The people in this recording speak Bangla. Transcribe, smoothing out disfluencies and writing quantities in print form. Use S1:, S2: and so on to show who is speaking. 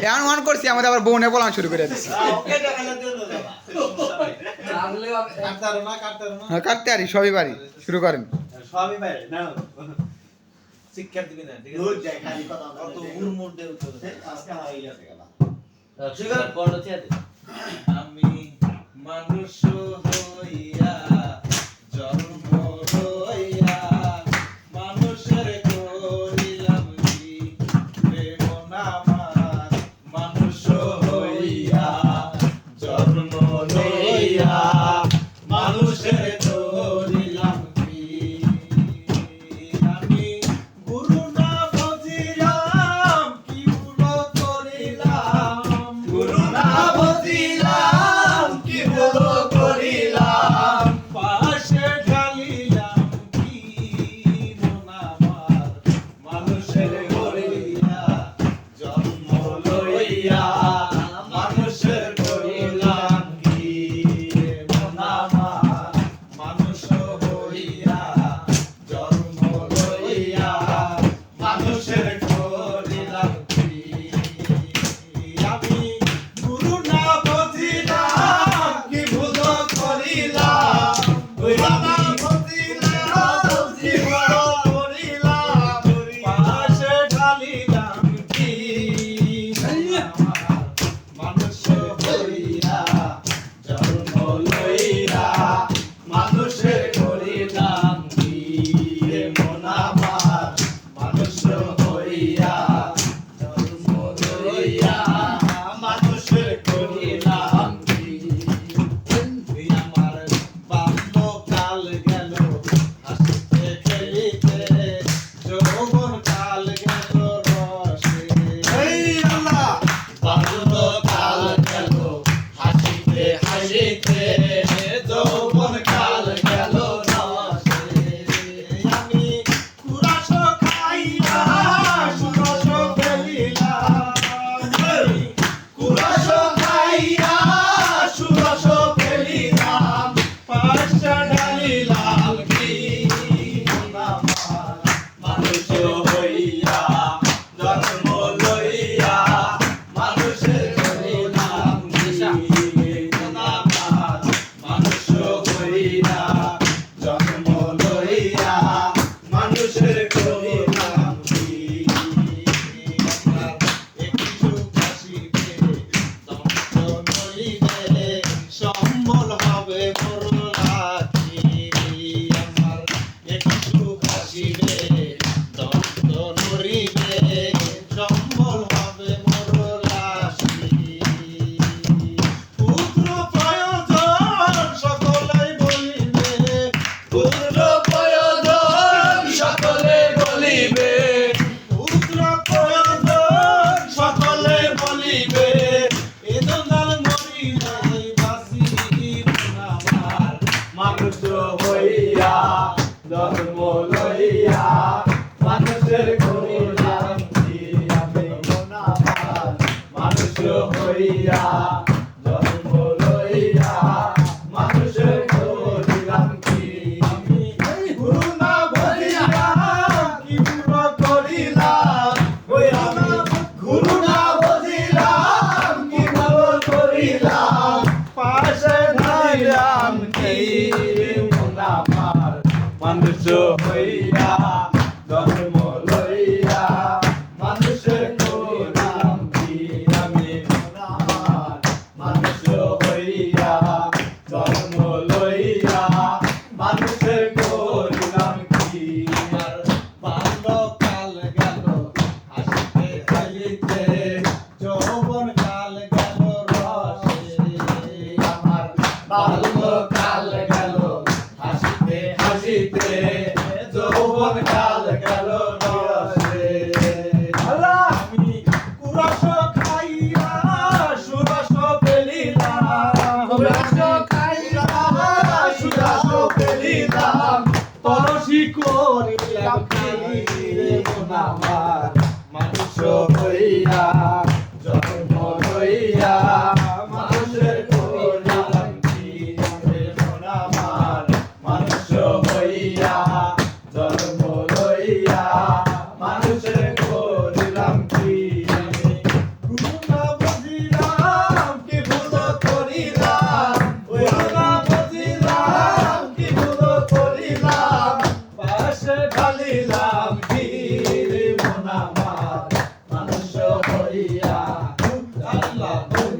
S1: এমন মন করছি আমাদের আবার বউনে বলান শুরু করে দিচ্ছি কাটতে আরি সবই বাড়ি শুরু করেন
S2: সবই পারে না শিক্ষা দিবি না ঠিক আছে খালি কথা অত উড়মুড় দে আজকে হয়ে গেছে গেল শিকার করতে আমি মানুষ হইয়া জন্ম হইয়া মানুষের করিলাম কি প্রেম নামার মানুষ হইয়া জন্ম হইয়া মানুষের করিলাম কি আমি গুরু না বুঝিলাম কি ভুল করিলাম গুরু না বুঝিলাম কি ভুল করিলাম পাশে ঢালিলাম কি মন আমার মানুষের করিয়া জন্ম লইয়া মানুষের করিলাম কি মন আমার মানুষ হইয়া জন্ম লইয়া মানুষের করিলাম কি আমি গুরু না বুঝিলাম কি ভুল করিলাম গুরু না বুঝিলাম কি ভুল করিলাম পাশে ঢালিলাম কি মানুষ হইয়া জন্ম লইয়া মানুষের করিলাম কি মন আমার মানুষ হইয়া জন্ম লইয়া মানুষের করিলাম কি আমার বাল্যকাল গেল হাসিতে খেলিতে যৌবন কাল গেল রসে আল্লাহ বাল্যকাল গেল হাসিতে হাসিতে যৌবন কাল গেল রসে আমি কুরাস খাইয়া সুরস ফেলিলাম কুরাস খাইয়া সুরস ফেলিলাম পাশা ঢালিলাম কি আমার মানুষ হইয়া জন্ম লইয়া মানুষের করিলাম কি আমার মানুষ হইয়া জন্ম লইয়া মানুষের করিলাম কি একটু কাশিতে দন্ত নইলে সম্বল হবে মরলাকি আমার একটু কাশিতে দন্ত নড়িবে সম্বল হবে মরলাকি পুত্র প্রয়োজন সকলেই বলিবে পুত্র প্রয়োজন সকলে বলিবে পুত্র প্রয়োজন সকলে বলিবে এ দোলাল মরিলে বাসিব আমার মানুষ হইয়া জন্ম লইয়া মানুষের করিলাম কি আমি মন আমার মানুষ হইয়া জন্ম লইয়া মানুষের করিলাম কি আমি গুরু না বুঝিলাম কি ভুল করিলাম ওই আমি গুরু না বুঝিলাম কি ভুল করিলাম পাশে ঢালিলাম কি মন আমার মানুষ হইয়া জন্ম লইয়া মানুষের করিলাম কি আমি মন আমার মানুষ হইয়া জন্ম লইয়া মানুষের করিলাম কি আমার বাল্যকাল গেল হাসিতে খেলিতে যৌবন কাল গেল রসে আমার বাল্যকাল গেল হাসিতে হাসিতে যৌবন কাল গেল রসে আমি কুরস খাইয়া সুরস ফেলিলাম কুরস খাইয়া সুরস ফেলিলাম পরশি করিলাম কি মন আমার মানুষ হইয়া জন্ম লইয়া মানুষের করিলাম কি মন আমার মানুষ হইয়া জন্ম লইয়া মানুষের আল্লাহ